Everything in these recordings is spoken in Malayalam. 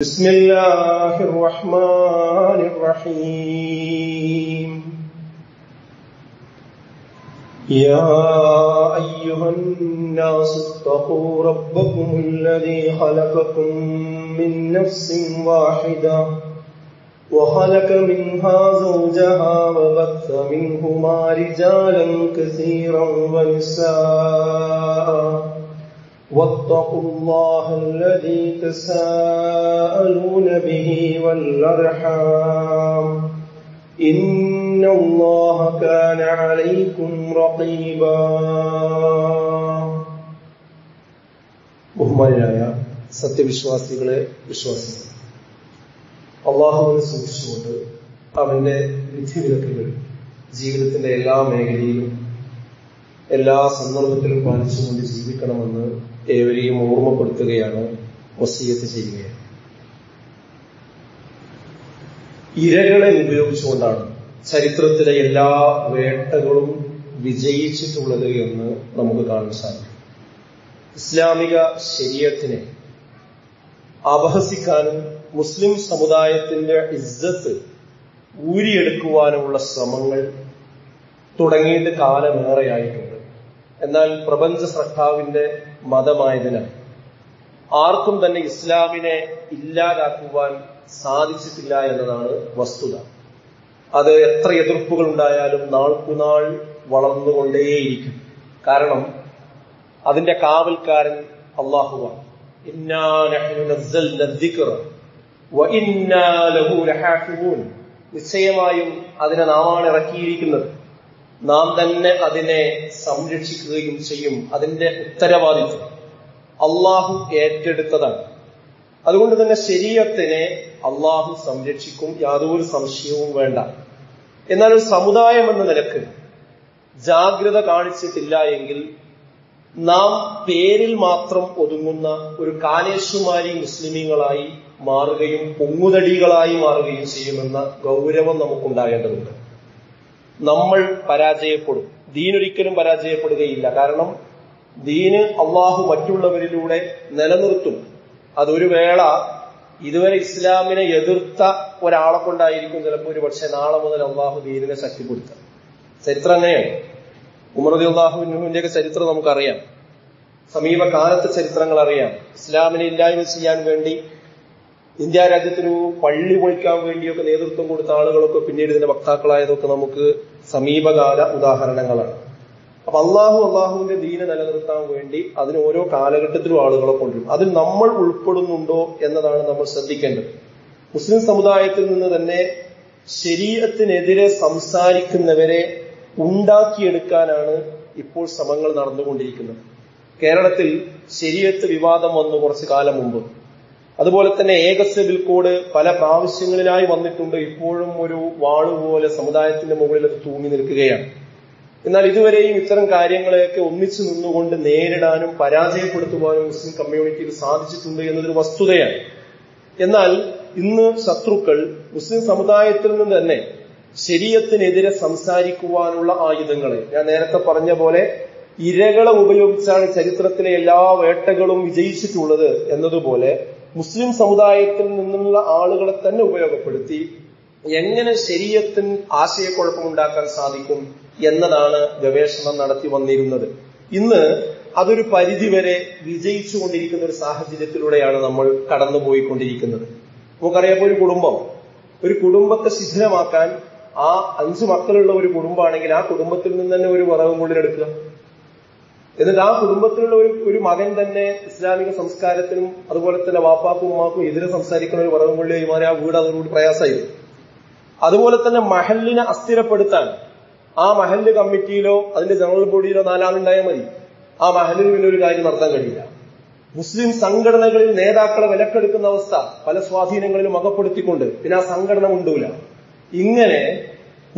بسم الله الرحمن الرحيم يا أيها الناس اتقوا ربكم الذي خلقكم من نفس واحدة وخلق منها زوجها وبث منهما رجالا كثيرا ونساء واتقوا الله الذي تساءلون به والأرحام إن الله كان عليكم رقيبا. ബഹുമാന്യരായ സത്യവിശ്വാസികളെ വിശ്വാസികൾ, അള്ളാഹുവിനെ സൂക്ഷിച്ചുകൊണ്ട് അവന്റെ വിധിവിലക്കുകൾ ജീവിതത്തിന്റെ എല്ലാ മേഖലയിലും എല്ലാ സന്ദർഭത്തിലും പാലിച്ചുകൊണ്ട് ജീവിക്കണമെന്ന് ഏവരെയും ഓർമ്മപ്പെടുത്തുകയാണ്, വസിയത്ത് ചെയ്യുകയാണ്. ഇരകളെ ഉപയോഗിച്ചുകൊണ്ടാണ് ചരിത്രത്തിലെ എല്ലാ വേട്ടകളും വിജയിച്ചിട്ടുള്ളത് എന്ന് നമുക്ക് കാണാൻ സാധിക്കും. ഇസ്ലാമിക ശരീഅത്തിനെ അപഹസിക്കാനും മുസ്ലിം സമുദായത്തിന്റെ ഇസ്സത്ത് ഊരിയെടുക്കുവാനുമുള്ള ശ്രമങ്ങൾ തുടങ്ങിയിട്ട് കാലമേറെയായിട്ടുണ്ട്. എന്നാൽ പ്രപഞ്ച സ്രഷ്ടാവിന്റെ മതമായതിനാൽ ആർക്കും തന്നെ ഇസ്ലാമിനെ ഇല്ലാതാക്കുവാൻ സാധിച്ചിട്ടില്ല എന്നതാണ് വസ്തുത. അത് എത്ര എതിർപ്പുകൾ ഉണ്ടായാലും നാൾക്കുനാൾ വളർന്നുകൊണ്ടേയിരിക്കും. കാരണം അതിന്റെ കാവൽക്കാരൻ അല്ലാഹുവാണ്. ഇന്നാ നഹ്നു നസ്സൽന ദിക്റ വ ഇന്നാ ലഹു ലഹാഫിദൂൻ. നിശ്ചയമായും അതിനെ നാമാണ് ഇറക്കിയിരിക്കുന്നത്, നാം തന്നെ അതിനെ സംരക്ഷിക്കുകയും ചെയ്യും. അതിന്റെ ഉത്തരവാദിത്വം അള്ളാഹു ഏറ്റെടുത്തതാണ്. അതുകൊണ്ട് തന്നെ ശരീഅത്തിനെ അള്ളാഹു സംരക്ഷിക്കും, യാതൊരു സംശയവും വേണ്ട. എന്നാൽ ഒരു സമുദായം എന്ന നിലക്ക് ജാഗ്രത കാണിച്ചിട്ടില്ല എങ്കിൽ നാം പേരിൽ മാത്രം ഒതുങ്ങുന്ന ഒരു കാനേശുമാരി മുസ്ലിമീങ്ങളായി മാറുകയും പൊങ്ങുതടികളായി മാറുകയും ചെയ്യുമെന്ന ഗൗരവം നമുക്കുണ്ടാകേണ്ടതുണ്ട്. നമ്മൾ പരാജയപ്പെടും, ദീനൊരിക്കലും പരാജയപ്പെടുകയില്ല. കാരണം ദീന് അള്ളാഹു മറ്റുള്ളവരിലൂടെ നിലനിർത്തും. അതൊരു വേള ഇതുവരെ ഇസ്ലാമിനെ എതിർത്ത ഒരാളെ കൊണ്ടായിരിക്കും ചിലപ്പോൾ ഒരു പക്ഷെ നാളെ മുതൽ അള്ളാഹു ദീനിനെ ശക്തിപ്പെടുത്തുക. ചരിത്രം അങ്ങനെയാണ്. ഉമർ റളിയല്ലാഹുവിന്റെ ചരിത്രം നമുക്കറിയാം, സമീപകാലത്തെ ചരിത്രങ്ങൾ അറിയാം. ഇസ്ലാമിനെ ഇല്ലായ്മ ചെയ്യാൻ വേണ്ടി ഇന്ത്യ രാജ്യത്തൊരു പള്ളി പൊളിക്കാൻ വേണ്ടിയൊക്കെ നേതൃത്വം കൊടുത്ത ആളുകളൊക്കെ പിന്നീട് ഇതിന്റെ വക്താക്കളായതൊക്കെ നമുക്ക് സമീപകാല ഉദാഹരണങ്ങളാണ്. അപ്പൊ അള്ളാഹുവിന്റെ ദീനെ നിലനിർത്താൻ വേണ്ടി അതിന് ഓരോ കാലഘട്ടത്തിലും ആളുകളെ കൊണ്ടുവരും. അതിൽ നമ്മൾ ഉൾപ്പെടുന്നുണ്ടോ എന്നതാണ് നമ്മൾ ശ്രദ്ധിക്കേണ്ടത്. മുസ്ലിം സമുദായത്തിൽ നിന്ന് തന്നെ ശരീഅത്തിനെതിരെ സംസാരിക്കുന്നവരെ ഉണ്ടാക്കിയെടുക്കാനാണ് ഇപ്പോൾ ശ്രമങ്ങൾ നടന്നുകൊണ്ടിരിക്കുന്നത്. കേരളത്തിൽ ശരീഅത്ത് വിവാദം വന്നു കുറച്ചു കാലം മുമ്പ്. അതുപോലെ തന്നെ ഏക സിവിൽ കോഡ് പല പ്രാവശ്യങ്ങളിലായി വന്നിട്ടുണ്ട്. ഇപ്പോഴും ഒരു വാളുപോലെ സമുദായത്തിന്റെ മുകളിൽ അത് തൂങ്ങി നിൽക്കുകയാണ്. എന്നാൽ ഇതുവരെയും ഇത്തരം കാര്യങ്ങളെയൊക്കെ ഒന്നിച്ചു നിന്നുകൊണ്ട് നേരിടാനും പരാജയപ്പെടുത്തുവാനും മുസ്ലിം കമ്മ്യൂണിറ്റിക്ക് സാധിച്ചിട്ടുണ്ട് എന്നതൊരു വസ്തുതയാണ്. എന്നാൽ ഇന്ന് ശത്രുക്കൾ മുസ്ലിം സമുദായത്തിൽ നിന്ന് തന്നെ ശരീഅത്തിനെതിരെ സംസാരിക്കുവാനുള്ള ആയുധങ്ങളെ, ഞാൻ നേരത്തെ പറഞ്ഞ പോലെ ഇരകളെ ഉപയോഗിച്ചാണ് ചരിത്രത്തിലെ എല്ലാ വേട്ടകളും വിജയിച്ചിട്ടുള്ളത് എന്നതുപോലെ മുസ്ലിം സമുദായത്തിൽ നിന്നുള്ള ആളുകളെ തന്നെ ഉപയോഗപ്പെടുത്തി എങ്ങനെ ശരീഅത്തിന് ആശയക്കുഴപ്പമുണ്ടാക്കാൻ സാധിക്കും എന്നതാണ് ഗവേഷണം നടത്തി വന്നിരുന്നത്. ഇന്ന് അതൊരു പരിധിവരെ വിജയിച്ചുകൊണ്ടിരിക്കുന്ന ഒരു സാഹചര്യത്തിലൂടെയാണ് നമ്മൾ കടന്നുപോയിക്കൊണ്ടിരിക്കുന്നത്. നമുക്കറിയാം, ഒരു കുടുംബത്തെ ശിഥിലമാക്കാൻ ആ 5 മക്കളുള്ള ഒരു കുടുംബമാണെങ്കിൽ ആ കുടുംബത്തിൽ നിന്ന് തന്നെ ഒരു വിറകും കൊള്ളിലെടുക്കുക. എന്നിട്ട് ആ കുടുംബത്തിലുള്ള ഒരു മകൻ തന്നെ ഇസ്ലാമിക സംസ്കാരത്തിനും അതുപോലെ തന്നെ വാപ്പാക്കും ഉമ്മാക്കും എതിരെ സംസാരിക്കുന്ന ഒരു വിറകും കൊള്ളിയായി മാറി ആ വീട് അതോടുകൂടി പ്രയാസമായിരുന്നു. അതുപോലെ തന്നെ മഹല്ലിനെ അസ്ഥിരപ്പെടുത്താൻ ആ മഹല്ല് കമ്മിറ്റിയിലോ അതിന്റെ ജനറൽ ബോഡിയിലോ 4 ആളുണ്ടായാൽ മതി. ആ മഹല്ലിന് പിന്നെ ഒരു കാര്യം നടത്താൻ കഴിയില്ല. മുസ്ലിം സംഘടനകളിൽ നേതാക്കളെ വിലക്കെടുക്കുന്ന അവസ്ഥ പല സ്വാധീനങ്ങളിലും അകപ്പെടുത്തിക്കൊണ്ട് പിന്നെ ആ സംഘടന ഉണ്ടൂല. ഇങ്ങനെ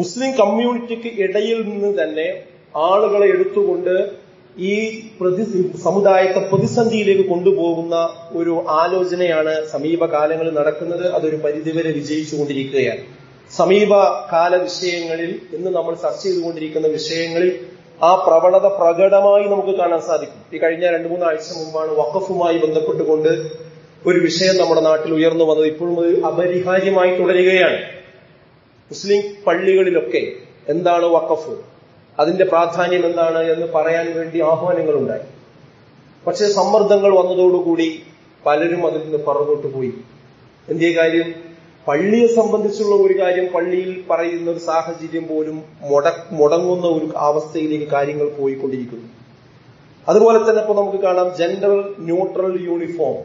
മുസ്ലിം കമ്മ്യൂണിറ്റിക്ക് ഇടയിൽ നിന്ന് തന്നെ ആളുകളെ എടുത്തുകൊണ്ട് ഈ സമുദായത്തെ പ്രതിസന്ധിയിലേക്ക് കൊണ്ടുപോകുന്ന ഒരു ആലോചനയാണ് സമീപകാലങ്ങളിൽ നടക്കുന്നത്. അതൊരു പരിധിവരെ വിജയിച്ചുകൊണ്ടിരിക്കുകയാണ്. സമീപകാല വിഷയങ്ങളിൽ ഇന്ന് നമ്മൾ ചർച്ച ചെയ്തുകൊണ്ടിരിക്കുന്ന വിഷയങ്ങളിൽ ആ പ്രവണത പ്രകടമായി നമുക്ക് കാണാൻ സാധിക്കും. ഈ കഴിഞ്ഞ 2-3 ആഴ്ച മുമ്പാണ് വഖഫുമായി ബന്ധപ്പെട്ടുകൊണ്ട് ഒരു വിഷയം നമ്മുടെ നാട്ടിൽ ഉയർന്നു വന്നത് ഇപ്പോഴും അത് അപരിഹാര്യമായി തുടരുകയാണ്. മുസ്ലിം പള്ളികളിലൊക്കെ എന്താണ് വഖഫ്, അതിന്റെ പ്രാധാന്യം എന്താണ് എന്ന് പറയാൻ വേണ്ടി ആഹ്വാനങ്ങളുണ്ടായി. പക്ഷേ സമ്മർദ്ദങ്ങൾ വന്നതോടുകൂടി പലരും അതിൽ നിന്ന് പുറകോട്ട് പോയി. എന്തേ കാര്യം? പള്ളിയെ സംബന്ധിച്ചുള്ള ഒരു കാര്യം പള്ളിയിൽ പറയുന്ന ഒരു സാഹചര്യം പോലും മുടങ്ങുന്ന ഒരു അവസ്ഥയിലേക്ക് കാര്യങ്ങൾ പോയിക്കൊണ്ടിരിക്കുന്നു. അതുപോലെ തന്നെ ഇപ്പൊ നമുക്ക് കാണാം ജെൻഡർ ന്യൂട്രൽ യൂണിഫോം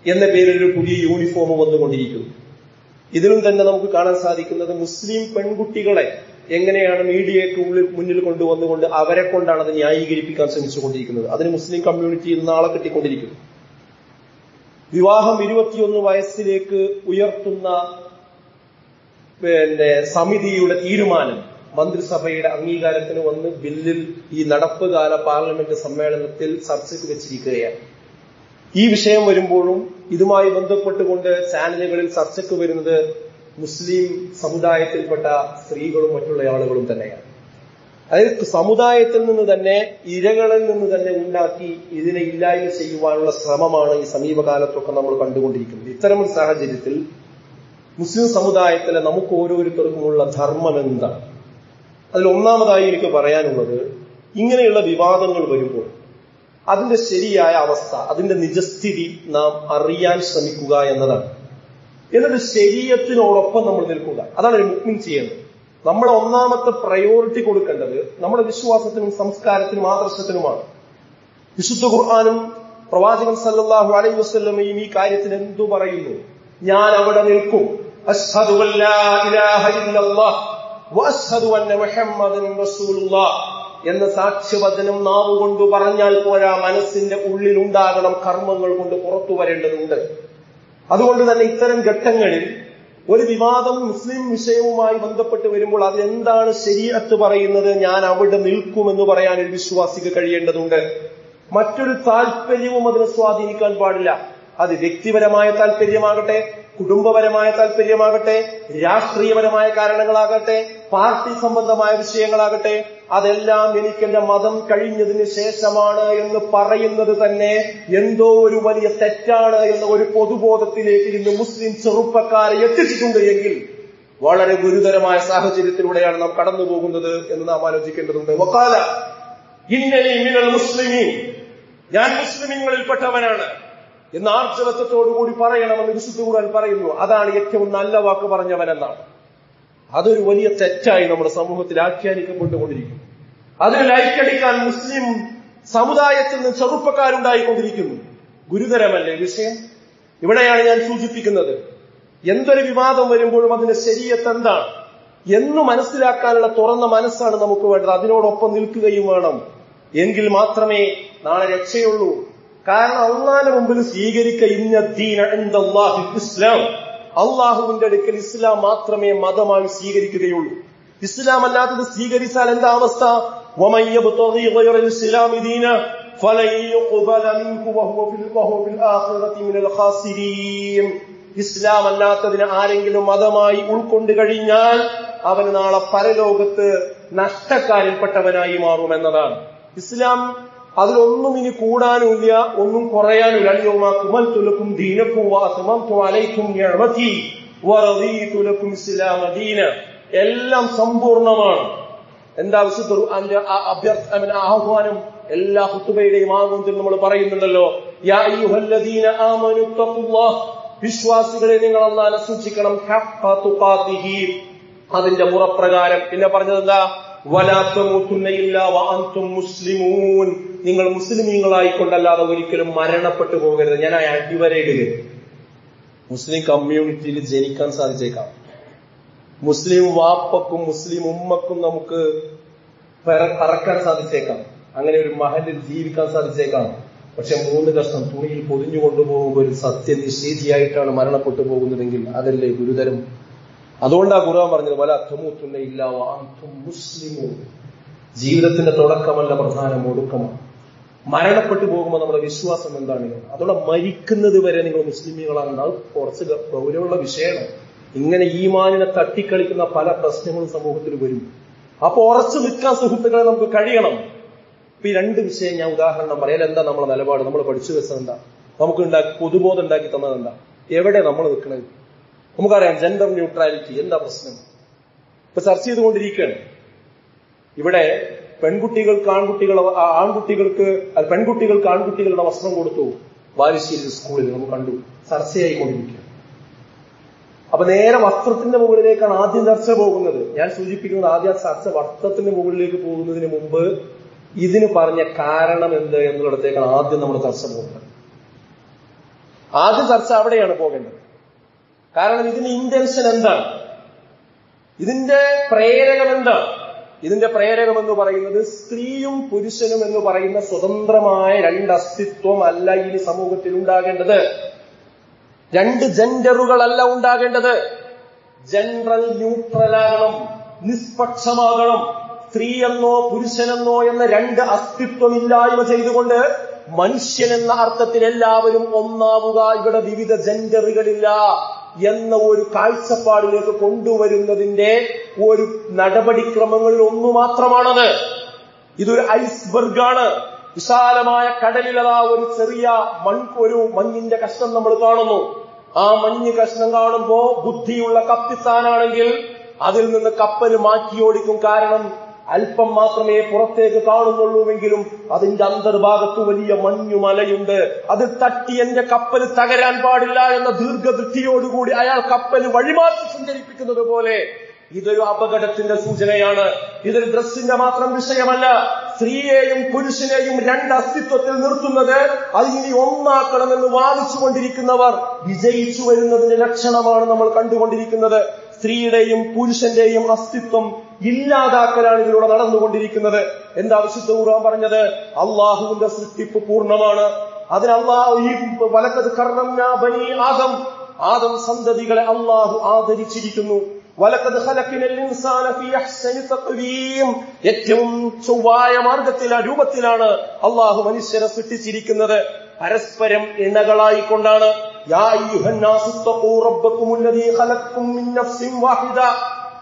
എന്ന പേരിൽ ഒരു പുതിയ യൂണിഫോം വന്നുകൊണ്ടിരിക്കുന്നു. ഇതിലും തന്നെ നമുക്ക് കാണാൻ സാധിക്കുന്നത് മുസ്ലിം പെൺകുട്ടികളെ എങ്ങനെയാണ് മീഡിയയ്ക്ക് മുന്നിൽ കൊണ്ടുവന്നുകൊണ്ട് അവരെ കൊണ്ടാണ് അത് ന്യായീകരിപ്പിക്കാൻ ശ്രമിച്ചുകൊണ്ടിരിക്കുന്നത്. അതിന് മുസ്ലിം കമ്മ്യൂണിറ്റിയിൽ നാളെ കിട്ടിക്കൊണ്ടിരിക്കുന്നു. വിവാഹം 21 വയസ്സിലേക്ക് ഉയർത്തുന്ന സമിതിയുടെ തീരുമാനം മന്ത്രിസഭയുടെ അംഗീകാരത്തിന് വന്ന് ബില്ലിൽ ഈ നടപ്പുകാല പാർലമെന്റ് സമ്മേളനത്തിൽ ചർച്ചയ്ക്ക് വെച്ചിരിക്കുകയാണ്. ഈ വിഷയം വരുമ്പോഴും ഇതുമായി ബന്ധപ്പെട്ടുകൊണ്ട് ചാനലുകളിൽ ചർച്ചയ്ക്ക് വരുന്നത് മുസ്ലിം സമുദായത്തിൽപ്പെട്ട സ്ത്രീകളും മറ്റുള്ള ആളുകളും തന്നെയാണ്. അതായത് സമുദായത്തിൽ നിന്ന് തന്നെ, ഇരകളിൽ നിന്ന് തന്നെ ഉണ്ടാക്കി ഇതിനെ ഇല്ലായ്മ ചെയ്യുവാനുള്ള ശ്രമമാണ് ഈ സമീപകാലത്തൊക്കെ നമ്മൾ കണ്ടുകൊണ്ടിരിക്കുന്നത്. ഇത്തരമൊരു സാഹചര്യത്തിൽ മുസ്ലിം സമുദായത്തിലെ നമുക്ക് ഓരോരുത്തർക്കുമുള്ള ധർമ്മം എന്താണ്? അതിൽ ഒന്നാമതായി എനിക്ക് പറയാനുള്ളത്, ഇങ്ങനെയുള്ള വിവാദങ്ങൾ വരുമ്പോൾ അതിന്റെ ശരിയായ അവസ്ഥ, അതിന്റെ നിജസ്ഥിതി നാം അറിയാൻ ശ്രമിക്കുക എന്നതാണ്. എന്നിട്ട് ശരീഅത്തിനോടൊപ്പം നമ്മൾ നിൽക്കുക. അതാണ് ഒരു മുഅ്മിൻ ചെയ്യേണ്ടത്. നമ്മുടെ ഒന്നാമത്തെ പ്രയോറിറ്റി കൊടുക്കേണ്ടത് നമ്മുടെ വിശ്വാസത്തിനും സംസ്കാരത്തിനും ആദർശത്തിനുമാണ്. വിശുദ്ധ ഖുർആനും പ്രവാചകൻ സല്ലല്ലാഹു അലൈഹി വസല്ലമയും ഈ കാര്യത്തിന് എന്തു പറയുന്നു? ഞാൻ അവിടെ നിൽക്കും, അശ്ഹദു അല്ലാ ഇലാഹ ഇല്ലല്ലാഹ് വഅശ്ഹദു അന്ന മുഹമ്മദൻ റസൂലുള്ളാഹ് എന്ന സാക്ഷ്യവചനം നാവുകൊണ്ട് പറഞ്ഞാൽ പോരാ, മനസ്സിന്റെ ഉള്ളിൽ ഉണ്ടാകണം, കർമ്മങ്ങൾ കൊണ്ട് പുറത്തു വരേണ്ടതുണ്ട്. അതുകൊണ്ട് തന്നെ ഇത്തരം ഘട്ടങ്ങളിൽ ഒരു വിവാദം മുസ്ലിം വിഷയവുമായി ബന്ധപ്പെട്ട് വരുമ്പോൾ അതെന്താണ് ശരീഅത്ത് പറയുന്നത്, ഞാൻ അവിടെ നിൽക്കുമെന്ന് പറയാൻ ഒരു വിശ്വാസിക്ക് കഴിയേണ്ടതുണ്ട്. മറ്റൊരു താല്പര്യവും അതിനെ സ്വാധീനിക്കാൻ പാടില്ല. അത് വ്യക്തിപരമായ താല്പര്യമാകട്ടെ, കുടുംബപരമായ താല്പര്യമാകട്ടെ, രാഷ്ട്രീയപരമായ കാരണങ്ങളാകട്ടെ, പാർട്ടി സംബന്ധമായ വിഷയങ്ങളാകട്ടെ, അതെല്ലാം എനിക്കെന്റെ മതം കഴിഞ്ഞതിന് ശേഷമാണ് എന്ന് പറയുന്നത് തന്നെ എന്തോ ഒരു വലിയ തെറ്റാണ് എന്ന ഒരു പൊതുബോധത്തിലേക്ക് ഇന്ന് മുസ്ലിം ചെറുപ്പക്കാരെ എത്തിച്ചിട്ടുണ്ട് എങ്കിൽ വളരെ ഗുരുതരമായ സാഹചര്യത്തിലൂടെയാണ് നാം കടന്നു പോകുന്നത് എന്ന് നാം ആലോചിക്കേണ്ടതുണ്ട്. വഖാല ഇന്നനി മിനൽ മുസ്ലിമീൻ, ഞാൻ മുസ്ലിമീങ്ങളിൽപ്പെട്ടവനാണ് എന്ന് ആർജവത്വത്തോടുകൂടി പറയണമെന്ന് വിശുദ്ധ ഖുർആൻ പറയുന്നു. അതാണ് ഏറ്റവും നല്ല വാക്ക് പറഞ്ഞവനെന്നാണ്. അതൊരു വലിയ തെറ്റായി നമ്മുടെ സമൂഹത്തിൽ ആഖ്യാനിക്കപ്പെട്ടുകൊണ്ടിരിക്കുന്നു. അതിന് ലൈക്കടിക്കാൻ മുസ്ലിം സമുദായത്തിൽ നിന്ന് ചെറുപ്പക്കാരുണ്ടായിക്കൊണ്ടിരിക്കുന്നു. ഗുരുതരമല്ലേ വിഷയം? ഇവിടെയാണ് ഞാൻ സൂചിപ്പിക്കുന്നത്, എന്തൊരു വിവാദം വരുമ്പോഴും അതിന്റെ ശരീഅത്ത് എന്താണ് എന്ന് മനസ്സിലാക്കാനുള്ള തുറന്ന മനസ്സാണ് നമുക്ക് വേണ്ടത്. അതിനോടൊപ്പം നിൽക്കുകയും വേണം. എങ്കിൽ മാത്രമേ നാളെ രക്ഷയുള്ളൂ. കാരണം അല്ലാഹുവിന്റെ മുമ്പിൽ സ്വീകരിക്ക ഇന്ന ദീന ഇൻദല്ലാഹി ഇസ്ലാം, അള്ളാഹുവിന്റെ അടുക്കൽ ഇസ്ലാം മാത്രമേ മതമായി സ്വീകരിക്കുകയുള്ളൂ. ഇസ്ലാം അല്ലാത്തത് സ്വീകരിച്ചാൽ എന്താ അവസ്ഥ? വമൻ യബ്തഗി ഗൈറൽ ഇസ്ലാമി ദീന ഫലൻ യുഖ്ബല മിൻഹു വഹുവ ഫിൽ ആഖിറതി മിനൽ ഖാസിരീൻ. ഇസ്ലാം അല്ലാത്തതിനെ ആരെങ്കിലും മതമായി ഉൾക്കൊണ്ട് കഴിഞ്ഞാൽ അവന് നാളെ പരലോകത്ത് നഷ്ടക്കാരിൽപ്പെട്ടവനായി മാറുമെന്നതാണ്. ഇസ്ലാം അതിലൊന്നും ഇനി കൂടാനുമില്ല, ഒന്നും കുറയാനുമില്ല. അൽയൗമ അക്മൽതു ലക്കും ദീനക്കും വഅത്മംതു അലൈക്കും നിഅമതി വറദീതു ലക്കും ഇസ്ലാമ ദീന. എല്ലാം സമ്പൂർണ്ണമാണ്. എന്താ വിശുദ്ധ ഖുർആന്റെ ആഹ്വാനം എല്ലാ ഖുതുബയുടെയും ആഹ്വാനത്തിൽ നമ്മൾ പറയുന്നുണ്ടല്ലോ, യാ അയ്യുഹല്ലദീന ആമനു തഖുല്ലാഹ്, വിശ്വാസികളെ നിങ്ങൾ അല്ലാഹുവിനെ സൂക്ഷിക്കണം, ഹഖ്ഖ തുഖാതിഹി, അതിന്റെ മുറപ്രകാരം. പിന്നെ പറഞ്ഞത് എന്താ? വലാ തമൂതുന്ന ഇല്ലാ വഅൻതും മുസ്ലിമൂൻ, നിങ്ങൾ മുസ്ലിമീങ്ങളായിക്കൊണ്ടല്ലാതെ ഒരിക്കലും മരണപ്പെട്ടു പോകരുത്. ഞാൻ അടിവരയിടുക. മുസ്ലിം കമ്മ്യൂണിറ്റിയിൽ ജനിക്കാൻ സാധിച്ചേക്കാം, മുസ്ലിം വാപ്പക്കും മുസ്ലിം ഉമ്മക്കും നമുക്ക് പറക്കാൻ സാധിച്ചേക്കാം, അങ്ങനെ ഒരു മഹലിൽ ജീവിക്കാൻ സാധിച്ചേക്കാം. പക്ഷെ 3 കഷ്ണം തുണിയിൽ പൊതിഞ്ഞു കൊണ്ടുപോകുമ്പോൾ ഒരു സത്യനിഷേധിയായിട്ടാണ് മരണപ്പെട്ടു പോകുന്നതെങ്കിൽ അതല്ലേ ഗുരുതരം. അതുകൊണ്ടാണ് ഖുർആൻ പറഞ്ഞത് വലാ തമൂതുന്ന ഇല്ലാ വഅൻതും മുസ്ലിമൂൻ. ജീവിതത്തിന്റെ തുടക്കമല്ല, പ്രധാനം ഒടുക്കമാണ്. മരണപ്പെട്ടു പോകുമ്പോൾ നമ്മുടെ വിശ്വാസം എന്താണ്? അതോടെ മരിക്കുന്നത് വരെ നിങ്ങൾ മുസ്ലിമീങ്ങളാണ്. അത് കുറച്ച് ഗൗരവമുള്ള വിഷയമാണ്. ഇങ്ങനെ ഈമാനിനെ തട്ടിക്കളിക്കുന്ന പല പ്രശ്നങ്ങളും സമൂഹത്തിൽ വരും. അപ്പൊ ഉറച്ചു നിൽക്കാൻ സുഹൃത്തുക്കളെ നമുക്ക് കഴിയണം. ഇപ്പൊ ഈ 2 വിഷയം ഞാൻ ഉദാഹരണം പറയാൻ. എന്താ നമ്മളെ നിലപാട്? നമ്മൾ പഠിച്ചു വെച്ചത് എന്താ? പൊതുബോധം ഉണ്ടാക്കി തന്നത് എന്താ? എവിടെ നമ്മൾ നിൽക്കുന്നത്? നമുക്കറിയാം ജെൻഡർ ന്യൂട്രാലിറ്റി എന്താ പ്രശ്നം ഇപ്പൊ ചർച്ച ചെയ്തുകൊണ്ടിരിക്കുകയാണ്. ഇവിടെ പെൺകുട്ടികൾക്ക് ആൺകുട്ടികളുടെ വസ്ത്രം കൊടുത്തു ബാലുശ്ശേരി സ്കൂളിൽ നമുക്ക് കണ്ടു, ചർച്ചയായിക്കൊണ്ടിരിക്കുക. അപ്പൊ നേരെ വസ്ത്രത്തിന്റെ മുകളിലേക്കാണ് ആദ്യം ചർച്ച പോകുന്നത്. ഞാൻ സൂചിപ്പിക്കുന്നത് ആദ്യം ചർച്ച വസ്ത്രത്തിന്റെ മുകളിലേക്ക് പോകുന്നതിന് മുമ്പ് ഇതിന് പറഞ്ഞ കാരണം എന്ത് എന്നുള്ളിടത്തേക്കാണ് ആദ്യം നമ്മുടെ ചർച്ച പോകുന്നത്. ആദ്യ ചർച്ച അവിടെയാണ് പോകേണ്ടത്. കാരണം ഇതിന്റെ ഇന്റൻഷൻ എന്താണ്, ഇതിന്റെ പ്രേരകം എന്താണ്? ഇതിന്റെ പ്രേരകം എന്ന് പറയുന്നത് സ്ത്രീയും പുരുഷനും എന്ന് പറയുന്ന സ്വതന്ത്രമായ രണ്ട് അസ്തിത്വം അല്ല ഈ സമൂഹത്തിൽ ഉണ്ടാകേണ്ടത്. രണ്ട് ജെൻഡറുകളല്ല ഉണ്ടാകേണ്ടത്. ജനറൽ ന്യൂട്രലാകണം, നിഷ്പക്ഷമാകണം. സ്ത്രീയെന്നോ പുരുഷനെന്നോ എന്ന രണ്ട് അസ്തിത്വമില്ലായ്മ ചെയ്തുകൊണ്ട് മനുഷ്യൻ എന്ന അർത്ഥത്തിൽ എല്ലാവരും ഒന്നാവുക, ഇവിടെ വിവിധ ജെൻഡറുകളില്ല എന്ന ഒരു കാഴ്ചപ്പാടിലേക്ക് കൊണ്ടുവരുന്നതിന്റെ ഒരു നടപടിക്രമങ്ങളിൽ ഒന്നു മാത്രമാണത്. ഇതൊരു ഐസ്ബർഗാണ്. വിശാലമായ കടലിലതാ ഒരു ചെറിയ മഞ്ഞിന്റെ കഷ്ണം നമ്മൾ കാണുന്നു. ആ മഞ്ഞ് കഷ്ണം കാണുമ്പോ ബുദ്ധിയുള്ള കപ്പിത്താനാണെങ്കിൽ അതിൽ നിന്ന് കപ്പൽ മാറ്റിയോടിക്കും. കാരണം അല്പം മാത്രമേ പുറത്തേക്ക് കാണുന്നുള്ളൂവെങ്കിലും അതിന്റെ അന്തർഭാഗത്ത് വലിയ മഞ്ഞുമലയുണ്ട്. അത് തട്ടി എന്റെ കപ്പൽ തകരാൻ പാടില്ല എന്ന ദീർഘദൃഷ്ടിയോടുകൂടി അയാൾ കപ്പൽ വഴിമാറ്റി സഞ്ചരിപ്പിക്കുന്നത് പോലെ ഇതൊരു അപകടത്തിന്റെ സൂചനയാണ്. ഇതൊരു ഡ്രസ്സിന്റെ മാത്രം വിഷയമല്ല. സ്ത്രീയെയും പുരുഷനെയും രണ്ട് അസ്തിത്വത്തിൽ നിർത്തുന്നത് അതിനി ഒന്നാക്കണമെന്ന് വാദിച്ചുകൊണ്ടിരിക്കുന്നവർ വിജയിച്ചു വരുന്നതിന്റെ ലക്ഷണമാണ് നമ്മൾ കണ്ടുകൊണ്ടിരിക്കുന്നത്. സ്ത്രീയുടെയും പുരുഷന്റെയും അസ്തിത്വം ഇല്ലാതാക്കലാണ് ഇതിലൂടെ നടന്നുകൊണ്ടിരിക്കുന്നത്. എന്താ വിശുദ്ധ ഖുർആൻ പറഞ്ഞത്? അള്ളാഹുവിന്റെ സൃഷ്ടിപ്പ് പൂർണ്ണമാണ്. അതിന് അള്ളാഹു ഈ വലഖദ് കറംനാ ബനി ആദം സന്തതികളെ അള്ളാഹു ആദരിച്ചിരിക്കുന്നു. വലഖദ് ഖലഖനൽ ഇൻസാന ഫീ അഹ്സനി തഖ്വീം, ഏറ്റവും ചൊവ്വായ രൂപത്തിലാണ് അള്ളാഹു മനുഷ്യരെ സൃഷ്ടിച്ചിരിക്കുന്നത്. പരസ്പരം ഇണകളായിക്കൊണ്ടാണ്. യാ അയ്യുഹന്നാസു തഖൂ റബ്ബക്കുമുല്ലദീ ഖലഖക്കും മിൻ നഫ്സിൻ വാഹിദ.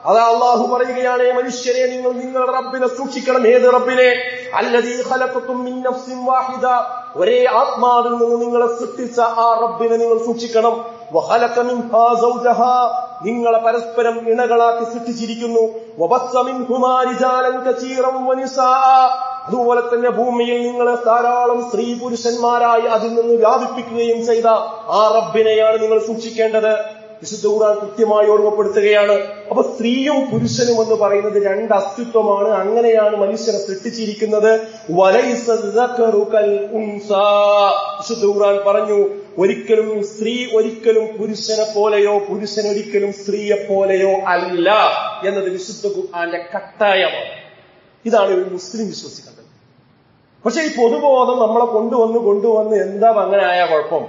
അതാ അള്ളാഹു പറയുകയാണ്, മനുഷ്യരെ നിങ്ങൾ നിങ്ങളുടെ റബ്ബിനെ സൂക്ഷിക്കണം. ഏത് റബ്ബിനെ? അല്ലദീ ഖലഖക്കും മിൻ നഫ്സിൻ വാഹിദ, ഒരേ ആത്മാവിൽ നിന്ന് നിങ്ങളെ സൃഷ്ടിച്ച ആ റബ്ബിനെ നിങ്ങൾ സൂക്ഷിക്കണം. വഖലഖ മിൻഹാ സൗജഹാ, നിങ്ങളെ പരസ്പരം ഇണകളാക്കി സൃഷ്ടിച്ചിരിക്കുന്നു. വബസ്സ മിൻഹുമാ റിജാലൻ കസീറൻ വനിസാഅ, അതുപോലെ തന്നെ ഭൂമിയിൽ നിങ്ങളെ ധാരാളം സ്ത്രീ പുരുഷന്മാരായി അതിൽ നിന്ന് വ്യാപിപ്പിക്കുകയും ചെയ്ത ആ റബ്ബിനെയാണ് നിങ്ങൾ സൂക്ഷിക്കേണ്ടത്. വിശുദ്ധ ഖുർആൻ കൃത്യമായി ഓർമ്മപ്പെടുത്തുകയാണ്. അപ്പൊ സ്ത്രീയും പുരുഷനും എന്ന് പറയുന്നത് രണ്ട് അസ്തിത്വമാണ്. അങ്ങനെയാണ് മനുഷ്യനെ സൃഷ്ടിച്ചിരിക്കുന്നത്. വിശുദ്ധ ഖുർആൻ പറഞ്ഞു, ഒരിക്കലും സ്ത്രീ ഒരിക്കലും പുരുഷനെ പോലെയോ പുരുഷൻ ഒരിക്കലും സ്ത്രീയെ പോലെയോ അല്ല എന്നത് വിശുദ്ധ ഖുർആന്റെ കട്ടായമാണ്. ഇതാണ് ഒരു മുസ്ലിം വിശ്വസിക്കേണ്ടത്. പക്ഷെ ഈ പൊതുബോധം നമ്മളെ കൊണ്ടുവന്ന് എന്താ അങ്ങനെ ആയ കുഴപ്പം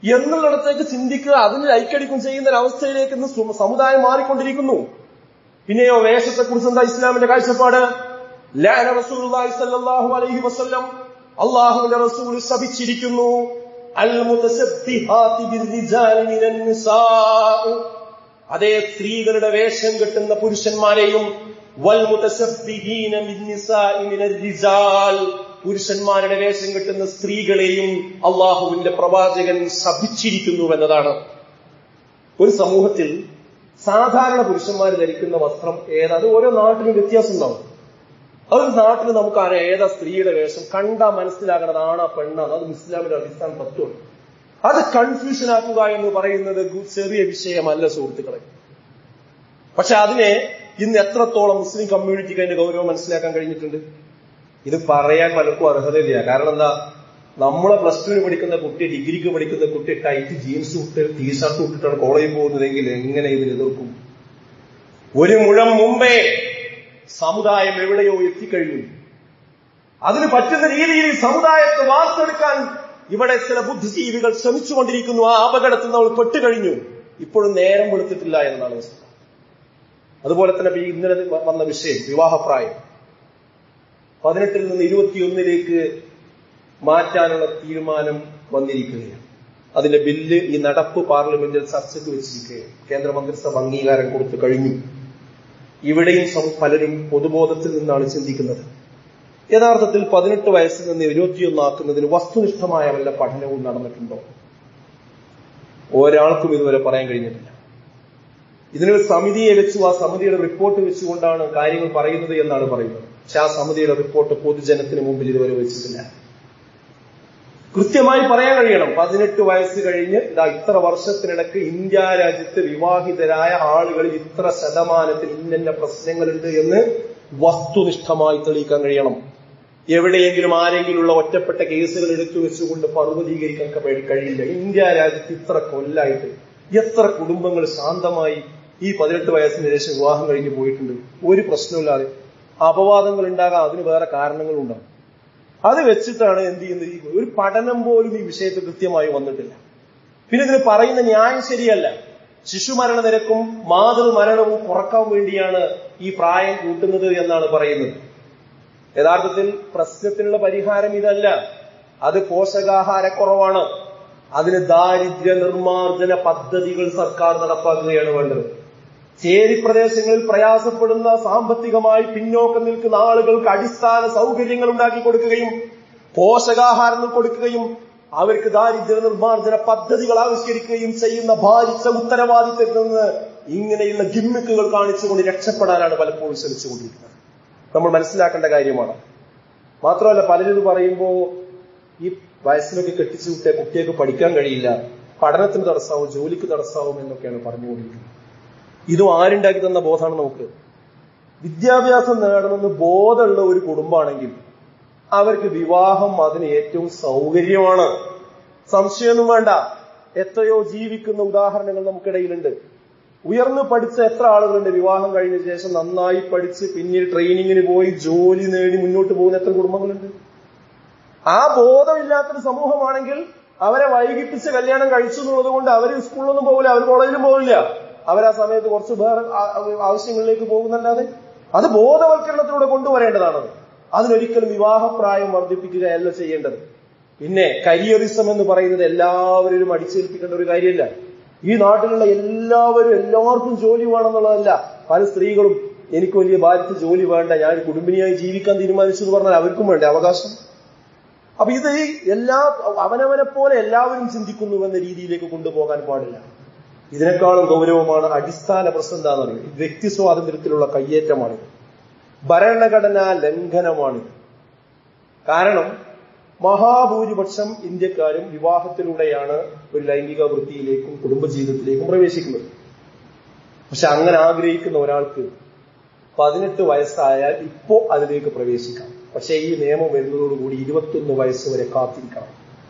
എന്നുള്ളിടത്തേക്ക് ചിന്തിക്കുക, അതിന് ലൈക്കടിക്കും ചെയ്യുന്ന ഒരവസ്ഥയിലേക്ക് ഇന്ന് സമുദായം മാറിക്കൊണ്ടിരിക്കുന്നു. പിന്നെയോ വേഷത്തെക്കുറിച്ച് എന്താ ഇസ്ലാമിന്റെ കാഴ്ചപ്പാട്? ലഅന റസൂലുള്ളാഹി സ്വല്ലല്ലാഹു അലൈഹി വസല്ലം, അല്ലാഹുവിന്റെ റസൂൽ ശപിച്ചിരിക്കുന്നു. അൽ മുതശബ്ബിഹാതി ബിർരിജാലി മിനൻ നിസാ, അതേ സ്ത്രീകളുടെ വേഷം കെട്ടുന്ന പുരുഷന്മാരെയും വൽ മുതശബ്ബിഹീന മിൻ നിസാഇ മിനർ റിജാൽ, പുരുഷന്മാരുടെ വേഷം കെട്ടുന്ന സ്ത്രീകളെയും അള്ളാഹുവിന്റെ പ്രവാചകൻ ശപിച്ചിരിക്കുന്നു എന്നതാണ്. ഒരു സമൂഹത്തിൽ സാധാരണ പുരുഷന്മാർ ധരിക്കുന്ന വസ്ത്രം ഏതാ? അത് ഓരോ നാട്ടിലും വ്യത്യാസം ഉണ്ടാവും. അതൊരു നാട്ടിൽ നമുക്ക് ഏതാ സ്ത്രീയുടെ വേഷം കണ്ടാ മനസ്സിലാകണത് ആണാ പെണ്ണാണ്. അത് ഇസ്ലാമിന്റെ അടിസ്ഥാന തത്വമാണ്. അത് കൺഫ്യൂഷൻ ആക്കുക എന്ന് പറയുന്നത് ചെറിയ വിഷയമല്ല സുഹൃത്തുക്കളെ. പക്ഷെ അതിനെ ഇന്ന് എത്രത്തോളം മുസ്ലിം കമ്മ്യൂണിറ്റിക്ക് അതിന്റെ ഗൗരവം മനസ്സിലാക്കാൻ കഴിഞ്ഞിട്ടുണ്ട്? ഇത് പറയാൻ പലർക്കും അർഹതയില്ല. കാരണം എന്താ, നമ്മളെ പ്ലസ് ടുവിന് പഠിക്കുന്ന കുട്ടി, ഡിഗ്രിക്ക് പഠിക്കുന്ന കുട്ടി ടൈറ്റ് ജീൻസ് ഇട്ട് ടീഷർട്ട് ഇട്ടിട്ടാണ് കോളേജിൽ പോകുന്നതെങ്കിൽ എങ്ങനെ ഇതിന് എതിർക്കും? ഒരു മുഴം മുമ്പേ സമുദായം എവിടെയോ എത്തിക്കഴിഞ്ഞു. അതിന് പറ്റുന്ന രീതിയിൽ സമുദായത്തെ വാർത്തെടുക്കാൻ ഇവിടെ ചില ബുദ്ധിജീവികൾ ശ്രമിച്ചുകൊണ്ടിരിക്കുന്നു. ആ അപകടത്തിൽ നമ്മൾ പെട്ടുകഴിഞ്ഞു. ഇപ്പോഴും നേരം വെളുത്തിട്ടില്ല എന്നതാണ് വസ്തുത. അതുപോലെ തന്നെ ഇന്നലെ വന്ന വിഷയം വിവാഹപ്രായം 18 നിന്ന് 21 മാറ്റാനുള്ള തീരുമാനം വന്നിരിക്കുകയാണ്. അതിന്റെ ബില്ല് ഈ നടപ്പ് പാർലമെന്റിൽ ചർച്ചയ്ക്ക് വെച്ചിരിക്കുകയാണ്. കേന്ദ്രമന്ത്രിസഭ അംഗീകാരം കൊടുത്തു കഴിഞ്ഞു. ഇവിടെയും പലരും പൊതുബോധത്തിൽ നിന്നാണ് ചിന്തിക്കുന്നത്. യഥാർത്ഥത്തിൽ 18 വയസ്സിൽ നിന്ന് 21 ആക്കുന്നതിന് വസ്തുനിഷ്ഠമായ വല്ല പഠനവും നടന്നിട്ടുണ്ടോ? ഒരാൾക്കും ഇതുവരെ പറയാൻ കഴിഞ്ഞിട്ടില്ല. ഇതിനൊരു സമിതിയെ വെച്ചു ആ സമിതിയുടെ റിപ്പോർട്ട് വെച്ചുകൊണ്ടാണ് കാര്യങ്ങൾ പറയുന്നത് എന്നാണ് പറയുന്നത്. പക്ഷെ ആ സമിതിയുടെ റിപ്പോർട്ട് പൊതുജനത്തിന് മുമ്പിൽ ഇതുവരെ വെച്ചിട്ടില്ല. കൃത്യമായി പറയാൻ കഴിയണം 18 വയസ്സ് കഴിഞ്ഞ് ഇത്ര വർഷത്തിനിടയ്ക്ക് ഇന്ത്യ രാജ്യത്ത് വിവാഹിതരായ ആളുകളിൽ ഇത്ര ശതമാനത്തിൽ ഇന്ന പ്രശ്നങ്ങളുണ്ട് എന്ന് വസ്തുനിഷ്ഠമായി തെളിയിക്കാൻ കഴിയണം. എവിടെയെങ്കിലും ആരെങ്കിലുള്ള ഒറ്റപ്പെട്ട കേസുകൾ എടുത്തു വെച്ചുകൊണ്ട് പർവ്വതീകരിക്കാൻ കഴിയില്ല. ഇന്ത്യ രാജ്യത്ത് ഇത്ര കൊല്ലായിട്ട് എത്ര കുടുംബങ്ങൾ ശാന്തമായി ഈ 18 വയസ്സിന് ശേഷം വിവാഹം കഴിഞ്ഞ് പോയിട്ടുണ്ട്, ഒരു പ്രശ്നമില്ലാതെ. അപവാദങ്ങൾ ഉണ്ടാകാം, അതിന് വേറെ കാരണങ്ങളുണ്ടാകും. അത് വെച്ചിട്ടാണ് എന്ത് ചെയ്യുന്നത്? ഒരു പഠനം പോലും ഈ വിഷയത്തിൽ കൃത്യമായി വന്നിട്ടില്ല. പിന്നെ ഇതിന് പറയുന്ന ന്യായം ശരിയല്ല. ശിശുമരണ നിരക്കും മാതൃമരണവും കുറക്കാൻ വേണ്ടിയാണ് ഈ പ്രായം കൂട്ടുന്നത് എന്നാണ് പറയുന്നത്. യഥാർത്ഥത്തിൽ പ്രശ്നത്തിനുള്ള പരിഹാരം ഇതല്ല, അത് പോഷകാഹാരക്കുറവാണ്. അതിന് ദാരിദ്ര്യ നിർമ്മാർജ്ജന പദ്ധതികൾ സർക്കാർ നടപ്പാക്കുകയാണ് വേണ്ടത്. ചേരി പ്രദേശങ്ങളിൽ പ്രയാസപ്പെടുന്ന സാമ്പത്തികമായി പിന്നോക്കം നിൽക്കുന്ന ആളുകൾക്ക് അടിസ്ഥാന സൗകര്യങ്ങൾ ഉണ്ടാക്കി കൊടുക്കുകയും പോഷകാഹാരങ്ങൾ കൊടുക്കുകയും അവർക്ക് ദാരിദ്ര്യ നിർമ്മാർജ്ജന പദ്ധതികൾ ആവിഷ്കരിക്കുകയും ചെയ്യുന്ന ഭാരിച്ച ഉത്തരവാദിത്തത്തിൽ നിന്ന് ഇങ്ങനെയുള്ള ഗിമ്മിക്കുകൾ കാണിച്ചുകൊണ്ട് രക്ഷപ്പെടാനാണ് പലപ്പോഴും ശ്രമിച്ചുകൊണ്ടിരിക്കുന്നത്. നമ്മൾ മനസ്സിലാക്കേണ്ട കാര്യമാണ്. മാത്രമല്ല, പലരും പറയുമ്പോൾ ഈ വയസ്സിലൊക്കെ കെട്ടിച്ചു വിട്ട കുട്ടികൾക്ക് പഠിക്കാൻ കഴിയില്ല, പഠനത്തിന് തടസ്സമാവും, ജോലിക്ക് തടസ്സമാവും എന്നൊക്കെയാണ് പറഞ്ഞുകൊണ്ടിരിക്കുന്നത്. ഇതും ആരുണ്ടാക്കി തന്ന ബോധമാണ് നമുക്ക്. വിദ്യാഭ്യാസം നേടണമെന്ന് ബോധമുള്ള ഒരു കുടുംബമാണെങ്കിൽ അവർക്ക് വിവാഹം അതിന് ഏറ്റവും സൗകര്യമാണ്. സംശയമൊന്നും വേണ്ട. എത്രയോ ജീവിക്കുന്ന ഉദാഹരണങ്ങൾ നമുക്കിടയിലുണ്ട്. ഉയർന്നു പഠിച്ച എത്ര ആളുകളുണ്ട് വിവാഹം കഴിഞ്ഞ ശേഷം നന്നായി പഠിച്ച് പിന്നീട് ട്രെയിനിങ്ങിന് പോയി ജോലി നേടി മുന്നോട്ട് പോകുന്ന എത്ര കുടുംബങ്ങളുണ്ട്. ആ ബോധമില്ലാത്തൊരു സമൂഹമാണെങ്കിൽ അവരെ വൈകിപ്പിച്ച് കല്യാണം കഴിച്ചു എന്നുള്ളത് കൊണ്ട് അവർ സ്കൂളിലൊന്നും പോകില്ല, അവർ കോളേജിലും പോകില്ല. അവരാ സമയത്ത് കുറച്ച് വേറെ ആവശ്യങ്ങളിലേക്ക് പോകുന്നല്ലാതെ അത് ബോധവൽക്കരണത്തിലൂടെ കൊണ്ടുവരേണ്ടതാണത്. അതിനൊരിക്കലും വിവാഹപ്രായം വർദ്ധിപ്പിക്കുകയല്ല ചെയ്യേണ്ടത്. പിന്നെ കരിയറിസം എന്ന് പറയുന്നത് എല്ലാവരും അടിച്ചേൽപ്പിക്കേണ്ട ഒരു കാര്യമല്ല. ഈ നാട്ടിലുള്ള എല്ലാവർക്കും ജോലി വേണമെന്നുള്ളതല്ല. പല സ്ത്രീകളും എനിക്ക് വലിയ ഭാരിച്ച ജോലി വേണ്ട, ഞാൻ കുടുംബിനിയായി ജീവിക്കാൻ തീരുമാനിച്ചു എന്ന് പറഞ്ഞാൽ അവർക്കും വേണ്ട അവകാശം. അപ്പൊ ഇത് അവനവനെ പോലെ എല്ലാവരും ചിന്തിക്കുന്നുവെന്ന രീതിയിലേക്ക് കൊണ്ടുപോകാൻ പാടില്ല. ഇതിനേക്കാളും ഗൗരവമാണ് അടിസ്ഥാന പ്രശ്നം എന്താണെന്നറിയാം. വ്യക്തി സ്വാതന്ത്ര്യത്തിലുള്ള കയ്യേറ്റമാണിത്, ഭരണഘടനാ ലംഘനമാണിത്. കാരണം മഹാഭൂരിപക്ഷം ഇന്ത്യക്കാരും വിവാഹത്തിലൂടെയാണ് ഒരു ലൈംഗിക വൃത്തിയിലേക്കും കുടുംബജീവിതത്തിലേക്കും പ്രവേശിക്കുന്നത്. പക്ഷെ അങ്ങനെ ആഗ്രഹിക്കുന്ന ഒരാൾക്ക് 18 വയസ്സായാൽ ഇപ്പോ അതിലേക്ക് പ്രവേശിക്കാം. പക്ഷെ ഈ നിയമം വരുന്നതോടുകൂടി 21 വയസ്സ് വരെ കാത്തിരിക്കണം.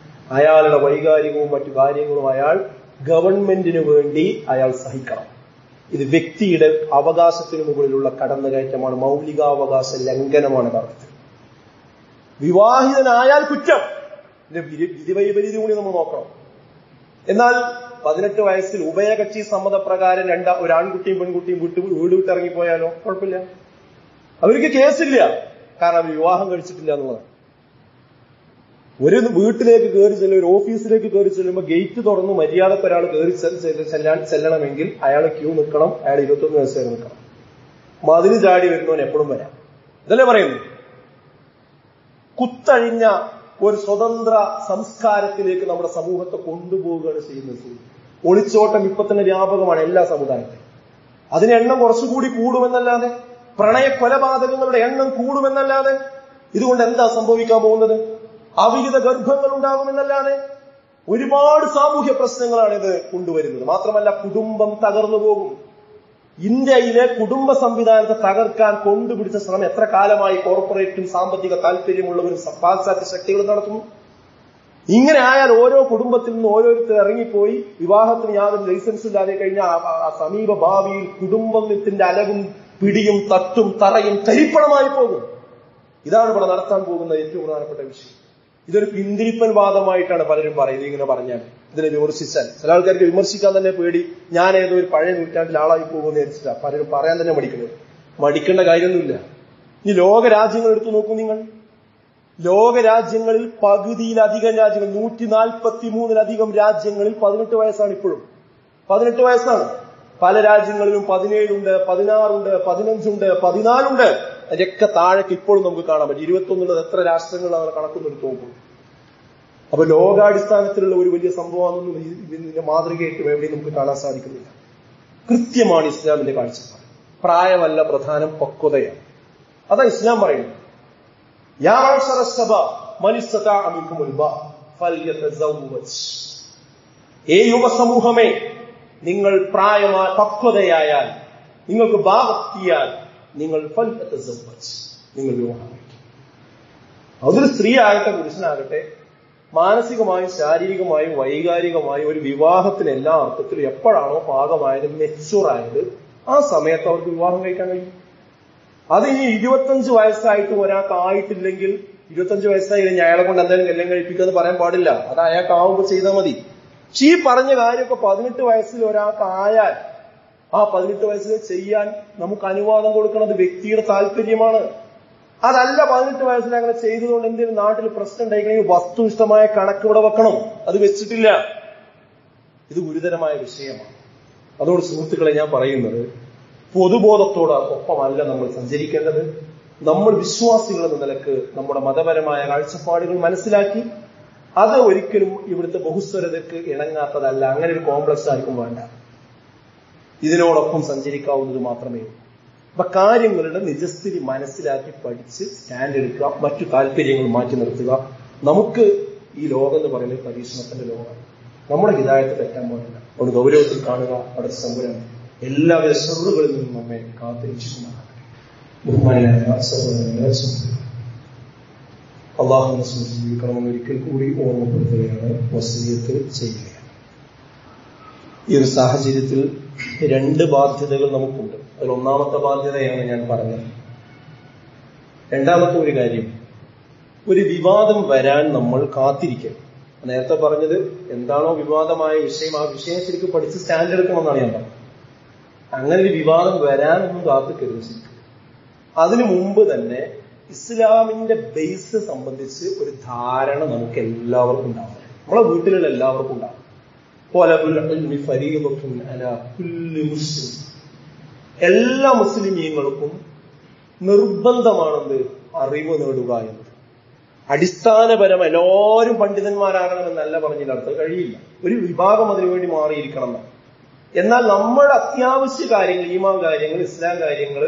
അയാളുടെ വൈകാരികവും മറ്റു കാര്യങ്ങളും അയാൾ ഗവൺമെന്റിന് വേണ്ടി അയാൾ സഹിക്കണം. ഇത് വ്യക്തിയുടെ അവകാശത്തിന് മുകളിലുള്ള കടന്നുകയറ്റമാണ്, മൗലികാവകാശ ലംഘനമാണ് യഥാർത്ഥത്തിൽ. വിവാഹിതനായാൽ കുറ്റം, വിധിവൈപരീതി കൂടി നമ്മൾ നോക്കണം. എന്നാൽ 18 വയസ്സിൽ ഉഭയകക്ഷി സമ്മതപ്രകാരം ഒരു ആൺകുട്ടിയും പെൺകുട്ടിയും വീട് വിട്ടിറങ്ങിപ്പോയാലോ കുഴപ്പമില്ല, അവർക്ക് കേസില്ല. കാരണം അവർ വിവാഹം കഴിച്ചിട്ടില്ല എന്നുള്ളതാണ്. ഒരു വീട്ടിലേക്ക് കയറി ചെല്ലും, ഒരു ഓഫീസിലേക്ക് കയറി ചെല്ലുമ്പോൾ ഗേറ്റ് തുറന്ന് മര്യാദക്ക് ഒരാൾ കയറി ചെല്ലണമെങ്കിൽ അയാൾ ക്യൂ നിൽക്കണം, അയാൾ 21 വയസ്സ് വരെ നിൽക്കണം. മതില് ചാടി വരുന്നവൻ എപ്പോഴും വരാം. ഇതല്ലേ പറയുന്നു. കുത്തഴിഞ്ഞ ഒരു സ്വതന്ത്ര സംസ്കാരത്തിലേക്ക് നമ്മുടെ സമൂഹത്തെ കൊണ്ടുപോവുകയാണ് ചെയ്യുന്നത്. ഒളിച്ചോട്ടം ഇപ്പൊ തന്നെ വ്യാപകമാണ് എല്ലാ സമുദായത്തിലും. അതിന് എണ്ണം കുറച്ചുകൂടി കൂടുമെന്നല്ലാതെ, പ്രണയ കൊലപാതകങ്ങളുടെ എണ്ണം കൂടുമെന്നല്ലാതെ, ഇതുകൊണ്ട് എന്താ സംഭവിക്കാൻ പോകുന്നത്? അവിഹിത ഗർഭങ്ങൾ ഉണ്ടാകുമെന്നല്ലാതെ ഒരുപാട് സാമൂഹ്യ പ്രശ്നങ്ങളാണ് ഇത് കൊണ്ടുവരുന്നത്. മാത്രമല്ല, കുടുംബം തകർന്നു പോകും. ഇന്ത്യയിലെ കുടുംബ സംവിധാനത്തെ തകർക്കാൻ കൊണ്ടുപിടിച്ച ശ്രമം എത്ര കാലമായി കോർപ്പറേറ്റും സാമ്പത്തിക താല്പര്യമുള്ളവരും പാശ്ചാത്യ ശക്തികളും നടത്തുന്നു. ഇങ്ങനെ ആയാൽ ഓരോ കുടുംബത്തിൽ നിന്ന് ഓരോരുത്തർ ഇറങ്ങിപ്പോയി വിവാഹത്തിന് യാതൊരു ലൈസൻസ് ഇല്ലാതെ കഴിഞ്ഞാൽ സമീപ ഭാവിയിൽ കുടുംബത്തിന്റെ അലകും പിടിയും തട്ടും തറയും തരിപ്പണമായി പോകും. ഇതാണ് ഇവിടെ നടത്താൻ പോകുന്ന ഏറ്റവും പ്രധാനപ്പെട്ട വിഷയം. ഇതൊരു പിന്തിരിപ്പൻ വാദമായിട്ടാണ് പലരും പറയുന്നത്. ഇങ്ങനെ പറഞ്ഞാൽ, ഇതിനെ വിമർശിച്ചാൽ ചില ആൾക്കാർക്ക് വിമർശിക്കാൻ തന്നെ പേടി, ഞാൻ ഏതോ ഒരു പഴയ നൂറ്റാണ്ടിൽ ആളായി പോകുമെന്ന് വിചാരിച്ചിട്ടാ പലരും പറയാൻ തന്നെ മടിക്കുന്നത്. മടിക്കേണ്ട കാര്യമൊന്നുമില്ല. ഈ ലോകരാജ്യങ്ങൾ എടുത്തു നോക്കൂ നിങ്ങൾ. ലോകരാജ്യങ്ങളിൽ പകുതിയിലധികം രാജ്യങ്ങൾ, 143 രാജ്യങ്ങളിൽ 18 വയസ്സാണ്. ഇപ്പോഴും 18 വയസ്സാണ്. പല രാജ്യങ്ങളിലും 17 ഉണ്ട്, 16 ഉണ്ട്, 15 ഉണ്ട്, 14 ഉണ്ട്. അതിന്റെയൊക്കെ താഴേക്ക് ഇപ്പോഴും നമുക്ക് കാണാൻ പറ്റും. 21 എത്ര രാഷ്ട്രങ്ങളാണ് കണക്കുന്നെടുത്ത് നോക്കും. അപ്പൊ ലോകാടിസ്ഥാനത്തിലുള്ള ഒരു വലിയ സംഭവമാണെന്നും ഇതിന്റെ മാതൃകയായിട്ട് എവിടെയും നമുക്ക് കാണാൻ സാധിക്കുന്നില്ല. കൃത്യമാണ് ഇസ്ലാമിന്റെ കാഴ്ചപ്പാട്. പ്രായമല്ല പ്രധാനം, പക്വതയാണ്. അതാ ഇസ്ലാം പറയുന്നത്. യാ മഅ്ശറ ശബാബ് മൻ ഇസ്തതാഅ മിൻകുമുൽ ബാഅ ഫൽയതസവ്വജ്. ഏ യുവസമൂഹമേ, നിങ്ങൾ പ്രായമായ പക്വതയായാൽ, നിങ്ങൾക്ക് ബാവത്തിയാൽ നിങ്ങൾ ഫൽയതസവ്വജ്, നിങ്ങൾ വിവാഹം കഴിക്കും. അതൊരു സ്ത്രീ ആകട്ടെ പുരുഷനാകട്ടെ, മാനസികമായും ശാരീരികമായും വൈകാരികമായും ഒരു വിവാഹത്തിന് എല്ലാ അർത്ഥത്തിലും എപ്പോഴാണോ പാകമായത്, മെച്ചൂറായത്, ആ സമയത്ത് അവർക്ക് വിവാഹം കഴിക്കാൻ കഴിയും. അത് ഇനി 25 വയസ്സായിട്ട് ഒരാൾക്ക് ആയിട്ടില്ലെങ്കിൽ, 25 വയസ്സായി കഴിഞ്ഞാൽ അയാളെ കൊണ്ട് എന്തായാലും കല്യാണം കഴിപ്പിക്കുക പറയാൻ പാടില്ല. അത് അയാൾക്ക് ആവുമ്പോൾ ചെയ്താൽ മതി. പക്ഷെ ഈ പറഞ്ഞ കാര്യമൊക്കെ 18 വയസ്സിൽ ഒരാൾക്ക് ആയാൽ ആ 18 വയസ്സിൽ ചെയ്യാൻ നമുക്ക് അനുവാദം കൊടുക്കുന്നത് വ്യക്തിയുടെ താല്പര്യമാണ്. അതല്ല 18 വയസ്സിൽ അങ്ങനെ ചെയ്തതുകൊണ്ട് എന്തെങ്കിലും നാട്ടിൽ പ്രശ്നം ഉണ്ടായിക്കണമെങ്കിൽ വസ്തുനിഷ്ഠമായ കണക്ക് ഇവിടെ വെക്കണം. അത് വെച്ചിട്ടില്ല. ഇത് ഗുരുതരമായ വിഷയമാണ്. അതുകൊണ്ട് സുഹൃത്തുക്കളെ ഞാൻ പറയുന്നത്, പൊതുബോധത്തോടൊപ്പമല്ല നമ്മൾ സഞ്ചരിക്കേണ്ടത്. നമ്മൾ വിശ്വാസികൾ എന്ന നിലക്ക് നമ്മുടെ മതപരമായ കാഴ്ചപ്പാടുകൾ മനസ്സിലാക്കി അത് ഒരിക്കലും ഇവിടുത്തെ ബഹുസ്വരതയ്ക്ക് ഇണങ്ങാത്തതല്ല. അങ്ങനെ ഒരു കോംപ്ലക്സ് ആർക്കും വേണ്ട. ഇതിനോടൊപ്പം സഞ്ചരിക്കാവുന്നത് മാത്രമേ ഉള്ളൂ. അപ്പൊ കാര്യങ്ങളുടെ നിജസ്ഥിതി മനസ്സിലാക്കി പഠിച്ച് സ്റ്റാൻഡ് എടുക്കുക, മറ്റു താല്പര്യങ്ങൾ മാറ്റി നിർത്തുക. നമുക്ക് ഈ ലോകം എന്ന് പറയുന്നത് പരീക്ഷണത്തിന്റെ ലോകമാണ്. നമ്മുടെ ഹിദായത്ത് തെറ്റാൻ പാടില്ല. അതുകൊണ്ട് ഗൗരവത്തിൽ കാണുക. അവിടെ സംബരം എല്ലാവിധ ഷർറുകളിൽ നിന്നും നമ്മെ കാത്തിരിച്ചിട്ടുണ്ടാകട്ടെ. ബഹുമാനായ സഹോദരങ്ങളെ, അള്ളാഹുവിനെ സ്മരിച്ച് ജീവിക്കണമെന്ന് ഒരിക്കൽ കൂടി ഓർമ്മപ്പെടുത്തുകയാണ്, വസിയത്ത് ചെയ്യുകയാണ്. ഈ ഒരു സാഹചര്യത്തിൽ 2 ബാധ്യതകൾ നമുക്കുണ്ട്. അതിൽ ഒന്നാമത്തെ ബാധ്യതയാണ് ഞാൻ പറഞ്ഞത്. രണ്ടാമത്തെ ഒരു കാര്യം, ഒരു വിവാദം വരാൻ നമ്മൾ കാത്തിരിക്കണം. നേരത്തെ പറഞ്ഞത് എന്താണോ വിവാദമായ വിഷയം, ആ വിഷയം ശരിക്കും പഠിച്ച് സ്റ്റാൻഡ് എടുക്കണമെന്നാണ് ഞാൻ പറഞ്ഞത്. അങ്ങനെ ഒരു വിവാദം വരാനൊന്നും കാത്തിക്കരുത്. ശരിക്കും അതിനു മുമ്പ് തന്നെ ഇസ്ലാമിന്റെ ബേസ് സംബന്ധിച്ച് ഒരു ധാരണ നമുക്ക് എല്ലാവർക്കും ഉണ്ടാവും. നമ്മളെ വീട്ടിലുള്ള എല്ലാവർക്കും ഉണ്ടാവും. എല്ലാ മുസ്ലിമീങ്ങൾക്കും നിർബന്ധമാണെന്ന് അറിവ് നേടുക എന്നത്. അടിസ്ഥാനപരം എല്ലാവരും പണ്ഡിതന്മാരാകണമെന്നല്ല പറഞ്ഞതിനർത്ഥം കഴിയില്ല. ഒരു വിഭാഗം അതിനുവേണ്ടി മാറിയിരിക്കണം എന്നാണ്. എന്നാൽ നമ്മുടെ അത്യാവശ്യ കാര്യങ്ങൾ, ഈമാൻ കാര്യങ്ങൾ, ഇസ്ലാം കാര്യങ്ങൾ,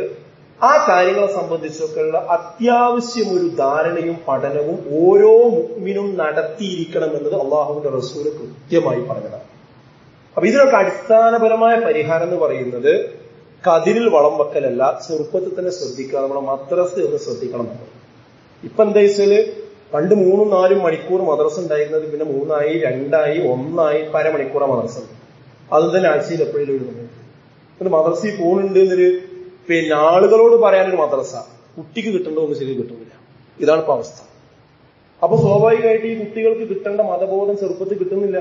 ആ കാര്യങ്ങളെ സംബന്ധിച്ചൊക്കെയുള്ള അത്യാവശ്യം ഒരു ധാരണയും പഠനവും ഓരോ മുഅ്മിനും നടത്തിയിരിക്കണം എന്നത് അള്ളാഹുവിന്റെ റസൂല് കൃത്യമായി പറഞ്ഞതാണ്. അപ്പൊ ഇതിനൊക്കെ അടിസ്ഥാനപരമായ പരിഹാരം എന്ന് പറയുന്നത് കതിരിൽ വളം വെക്കലല്ല, ചെറുപ്പത്തിൽ തന്നെ ശ്രദ്ധിക്കുക. നമ്മുടെ മദ്രസ ഒന്ന് ശ്രദ്ധിക്കണം. ഇപ്പൊ എന്താ വെച്ചാല് പണ്ട് 3-4 മണിക്കൂർ മദ്രസ ഉണ്ടായിരുന്നത് പിന്നെ 3 ആയി, 2 ആയി, 1 ആയി, അരമണിക്കൂറാ മദ്രസ. അതും തന്നെ ആഴ്ചയിൽ എപ്പോഴും ഒരു മദ്രസയിൽ പോകുന്നുണ്ട് എന്നൊരു ആളുകളോട് പറയാനൊരു മദ്രസ, കുട്ടിക്ക് കിട്ടേണ്ടതൊന്നും ശരി കിട്ടുന്നില്ല. ഇതാണ് ഇപ്പൊ അവസ്ഥ. അപ്പൊ സ്വാഭാവികമായിട്ട് ഈ കുട്ടികൾക്ക് കിട്ടേണ്ട മതബോധം ചെറുപ്പത്തിൽ കിട്ടുന്നില്ല.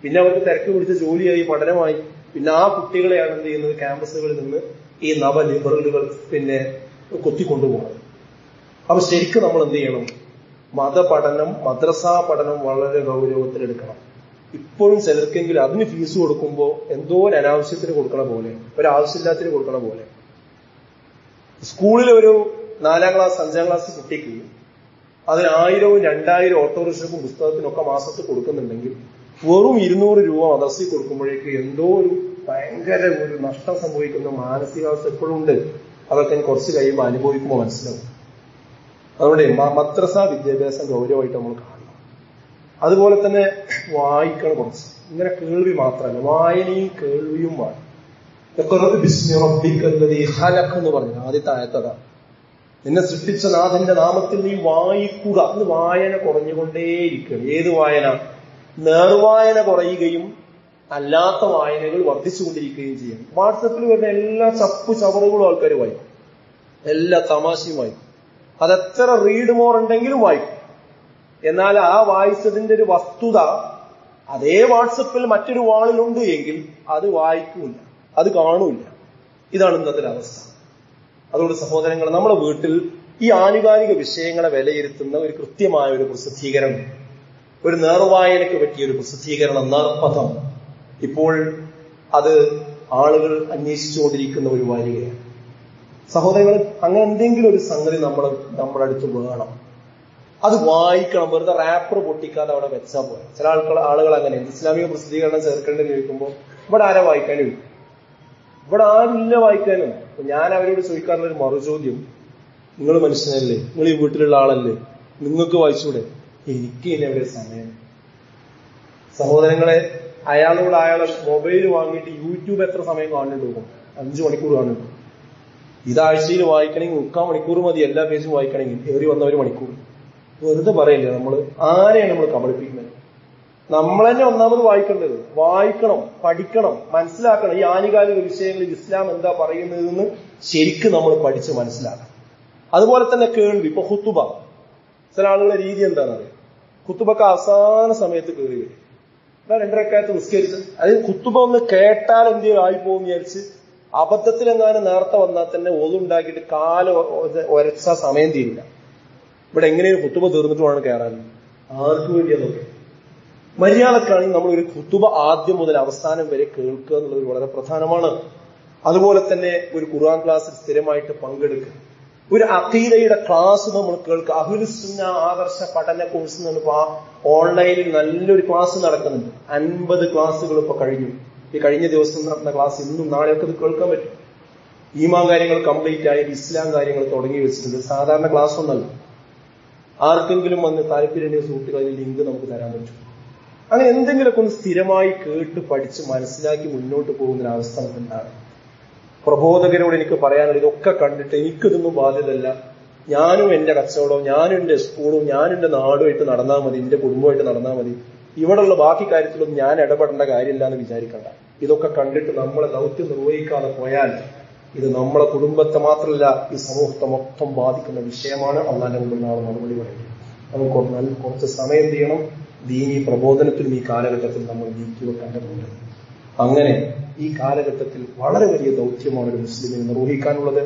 പിന്നെ അവർക്ക് തിരക്ക് പിടിച്ച ജോലിയായി, പഠനമായി. പിന്നെ ആ കുട്ടികളെയാണ് എന്ത് ചെയ്യുന്നത്, ക്യാമ്പസുകളിൽ നിന്ന് ഈ നവ ലിബറലുകൾ കൊത്തിക്കൊണ്ടുപോകുന്നത്. അപ്പൊ ശരിക്കും നമ്മൾ എന്ത് ചെയ്യണം, മതപഠനം, മദ്രസാ പഠനം വളരെ ഗൗരവത്തിലെടുക്കണം. ഇപ്പോഴും ചിലർക്കെങ്കിലും അതിന് ഫീസ് കൊടുക്കുമ്പോൾ എന്തോ ഒരു അനാവശ്യത്തിന് കൊടുക്കണ പോലെ, ഒരാവശ്യമില്ലാത്തിന് കൊടുക്കണ പോലെ. സ്കൂളിലെ ഒരു 4ാം ക്ലാസ് 5ാം ക്ലാസ് കുട്ടിക്ക് അതിന് 1000-ഉം 2000 ഓട്ടോറിക്ഷക്കും പുസ്തകത്തിനൊക്കെ മാസത്തിൽ കൊടുക്കുന്നുണ്ടെങ്കിൽ വെറും 200 രൂപ മദ്രസയിൽ കൊടുക്കുമ്പോഴേക്ക് എന്തോ ഒരു ഭയങ്കര ഒരു നഷ്ടം സംഭവിക്കുന്ന മാനസികാവസ്ഥ എപ്പോഴും ഉണ്ട്. അതൊക്കെ കുറച്ച് കഴിയുമ്പോൾ അനുഭവിക്കുമ്പോൾ മനസ്സിലാവും. അതുകൊണ്ട് മദ്രസ വിദ്യാഭ്യാസം ഗൗരവമായിട്ട് നമ്മൾ കാണണം. അതുപോലെ തന്നെ വായിക്കണം കുറച്ച്. ഇങ്ങനെ കേൾവി മാത്രമല്ല, വായനയും കേൾവിയും വേണം. എന്ന് പറഞ്ഞു ആദ്യത്തെ ആയത്തതാണ്. നിന്നെ സൃഷ്ടിച്ച നാഥന്റെ നാമത്തിൽ നീ വായിക്കുക. അത് വായന കുറഞ്ഞുകൊണ്ടേയിരിക്കണം. ഏത് വായന? നേർവായന കുറയുകയും അല്ലാത്ത വായനകൾ വർദ്ധിച്ചുകൊണ്ടിരിക്കുകയും ചെയ്യും. വാട്സപ്പിൽ വരുന്ന എല്ലാ ചവറുകളും ആൾക്കാർ വായിക്കും, എല്ലാ തമാശയും വായിക്കും. അതെത്ര റീഡ് മോർ ഉണ്ടെങ്കിലും വായിക്കും. എന്നാൽ ആ വായിച്ചതിന്റെ ഒരു വസ്തുത അതേ വാട്സപ്പിൽ മറ്റൊരു വാളിലുണ്ട് എങ്കിൽ അത് വായിക്കൂല, അത് കാണൂല. ഇതാണ് ഇന്നത്തെ അവസ്ഥ. അതുകൊണ്ട് സഹോദരങ്ങൾ, നമ്മുടെ വീട്ടിൽ ഈ ആനുകാലിക വിഷയങ്ങളെ വിലയിരുത്തുന്ന ഒരു കൃത്യമായ ഒരു പ്രസിദ്ധീകരണം, ഒരു നേർവായനയ്ക്ക് പറ്റിയ ഒരു പ്രസിദ്ധീകരണം, നേർപഥം, ഇപ്പോൾ അത് ആളുകൾ അന്വേഷിച്ചുകൊണ്ടിരിക്കുന്ന ഒരു വാരികയാണ്. സഹോദരങ്ങൾ, അങ്ങനെ എന്തെങ്കിലും ഒരു സംഗതി നമ്മുടെ അടുത്ത് വേണം. അത് വായിക്കണം. വെറുതെ റാപ്പർ പൊട്ടിക്കാതെ അവിടെ വെച്ചാൽ പോലെ. ചില ആളുകൾ അങ്ങനെ ഇസ്ലാമിക പ്രസിദ്ധീകരണം ചേർക്കേണ്ടതെന്ന് ചോദിക്കുമ്പോൾ ഇവിടെ ആരാ വായിക്കാനും ചോദിക്കും. ഇവിടെ ആരില്ല വായിക്കാനും. ഞാൻ അവരോട് ചോദിക്കാറുള്ള ഒരു മറുചോദ്യം, നിങ്ങൾ മനുഷ്യനല്ലേ, നിങ്ങൾ ഈ വീട്ടിലുള്ള ആളല്ലേ, നിങ്ങൾക്ക് വായിച്ചൂടെ? എനിക്ക് ഇനി എവിടെ സമയം? സഹോദരങ്ങളെ, അയാളോട് അയാളെ മൊബൈൽ വാങ്ങിയിട്ട് യൂട്യൂബ് എത്ര സമയം കാണേണ്ടി പോകും? 5 മണിക്കൂർ കാണുന്നു. ഇതാഴ്ചയിൽ വായിക്കണമെങ്കിൽ 3/4 മണിക്കൂർ മതി. എല്ലാ പേജും വായിക്കണമെങ്കിൽ ഏറി വന്ന 1 മണിക്കൂർ. വെറുതെ പറയില്ലേ, ആരെയാണ് നമ്മൾ കബളിപ്പിക്കുന്നത്? നമ്മൾ തന്നെ ഒന്നാമത് വായിക്കേണ്ടത്. വായിക്കണം, പഠിക്കണം, മനസ്സിലാക്കണം. ഈ ആനുകാലിക വിഷയങ്ങളിൽ ഇസ്ലാം എന്താ പറയുന്നതെന്ന് ശരിക്കും നമ്മൾ പഠിച്ച് മനസ്സിലാക്കണം. അതുപോലെ തന്നെ കേൾവി. ഇപ്പൊ ഖുത്തുബ, ചില ആളുകളുടെ രീതി എന്താണെന്നറിയാം. ഖുത്തുബക്ക് അവസാന സമയത്ത് കയറി വരും. 2 റക്അത്ത് നിസ്കരിച്ച് അത് ഖുത്തുബ ഒന്ന് കേട്ടാൽ എന്തെങ്കിലും ആയിപ്പോന്ന് വിചാരിച്ച് അബദ്ധത്തിലെങ്ങാനും നേരത്തെ വന്നാൽ തന്നെ ഒതുണ്ടാക്കിയിട്ട് കാല് ഒരച്ച സമയം തീരില്ല. ഇവിടെ എങ്ങനെയും ഖുത്തുബ തീർന്നിട്ട് വേണം കയറാൻ. ആർക്ക് വേണ്ടി അതൊക്കെ? മര്യാദക്കാണെങ്കിൽ നമ്മൾ ഒരു ഖുത്തുബ ആദ്യം മുതൽ അവസാനം വരെ കേൾക്കുക എന്നുള്ളത് വളരെ പ്രധാനമാണ്. അതുപോലെ തന്നെ ഒരു ഖുർആൻ ക്ലാസ്സിൽ സ്ഥിരമായിട്ട് പങ്കെടുക്കുക. ഒരു അഖീദയുടെ ക്ലാസ് നമ്മൾ കേൾക്കുക. അഹ്ലുസുന്ന ആദർശ പഠന കോഴ്സ് എന്ന് ഓൺലൈനിൽ നല്ലൊരു ക്ലാസ് നടക്കുന്നുണ്ട്. 50 ക്ലാസ്സുകൾ ഇപ്പൊ കഴിഞ്ഞു. ഈ കഴിഞ്ഞ ദിവസം നടന്ന ക്ലാസ് ഇന്നും നാളെയൊക്കെ ഇത് കേൾക്കാൻ പറ്റും. ഈമാൻ കാര്യങ്ങൾ കംപ്ലീറ്റ് ആയി, ഇസ്ലാം കാര്യങ്ങൾ തുടങ്ങി വെച്ചിട്ടുണ്ട്. സാധാരണ ക്ലാസ് ഒന്നല്ല. ആർക്കെങ്കിലും വന്ന് താല്പര്യം സുഹൃത്തുക്കളിൽ ലിങ്ക് നമുക്ക് തരാൻ പറ്റും. അങ്ങനെ എന്തെങ്കിലുമൊക്കെ ഒന്ന് സ്ഥിരമായി കേട്ട് പഠിച്ച് മനസ്സിലാക്കി മുന്നോട്ട് പോകുന്നൊരവസ്ഥ നമുക്കുണ്ടാകും. പ്രബോധകരോട് എനിക്ക് പറയാനുള്ളത്, ഇതൊക്കെ കണ്ടിട്ട് എനിക്കിതൊന്നും ബാധ്യതല്ല, ഞാനും എന്റെ കച്ചവടവും ഞാനും എന്റെ സ്കൂളും ഞാനും എന്റെ നാടുമായിട്ട് നടന്നാൽ മതി, എന്റെ കുടുംബമായിട്ട് നടന്നാൽ മതി, ഇവിടെയുള്ള ബാക്കി കാര്യത്തിലൊന്നും ഞാൻ ഇടപെടേണ്ട കാര്യമില്ല എന്ന് വിചാരിക്കണ്ട. ഇതൊക്കെ കണ്ടിട്ട് നമ്മളെ ദൗത്യം നിർവഹിക്കാതെ പോയാൽ ഇത് നമ്മളെ കുടുംബത്തെ മാത്രമല്ല ഈ സമൂഹത്തെ മൊത്തം ബാധിക്കുന്ന വിഷയമാണ്. അള്ളാന്റെ മുമ്പിൽ നാളെ മറുപടി പറയുന്നത്. നമുക്ക് കുറച്ച് സമയം ചെയ്യണം. ദീനീ പ്രബോധനത്തിലും ഈ കാലഘട്ടത്തിൽ നമ്മൾ നീക്കിവെക്കേണ്ടതുണ്ട്. അങ്ങനെ ഈ കാലഘട്ടത്തിൽ വളരെ വലിയ ദൗത്യമാണ് ഒരു മുസ്ലിമിനെ നിർവഹിക്കാനുള്ളത്.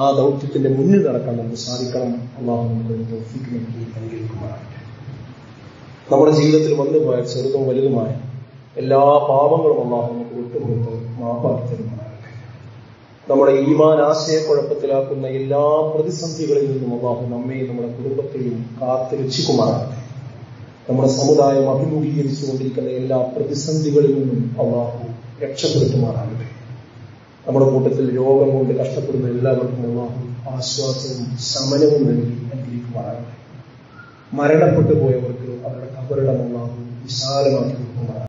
ആ ദൗത്യത്തിന്റെ മുന്നിൽ നടക്കാൻ നമുക്ക് സാധിക്കണം. അള്ളാഹു നമുക്ക് തൗഫീഖ് നൽകി അനുഗ്രഹിക്കുമാറാകട്ടെ. നമ്മുടെ ജീവിതത്തിൽ വന്നുപോയ ചെറുതും വലുതുമായ എല്ലാ പാപങ്ങളും അള്ളാഹു നമുക്ക് വിട്ടുകൊടുത്ത് മാപ്പാക്കി തരുമാറാകട്ടെ. നമ്മുടെ ഈമാൻ ആശയക്കുഴപ്പത്തിലാക്കുന്ന എല്ലാ പ്രതിസന്ധികളിൽ നിന്നും അള്ളാഹു നമ്മെയും നമ്മുടെ കുടുംബത്തെയും കാത്തു രക്ഷിക്കുമാറാകട്ടെ. നമ്മുടെ സമുദായം അഭിമുഖീകരിച്ചുകൊണ്ടിരിക്കുന്ന എല്ലാ പ്രതിസന്ധികളിൽ നിന്നും അള്ളാഹു രക്ഷപ്പെടുത്തുമാറാകട്ടെ. നമ്മുടെ കൂട്ടത്തിൽ രോഗം കൊണ്ട് കഷ്ടപ്പെടുന്ന എല്ലാവർക്കും അള്ളാഹു ആശ്വാസവും ശമനവും നൽകി അനുഗ്രഹിക്കുമാറാകട്ടെ. മരണപ്പെട്ടു പോയവർക്ക് അവരുടെ ഖബറിടം അള്ളാഹു വിശാലമാക്കി കൊടുക്കുമാറാകട്ടെ.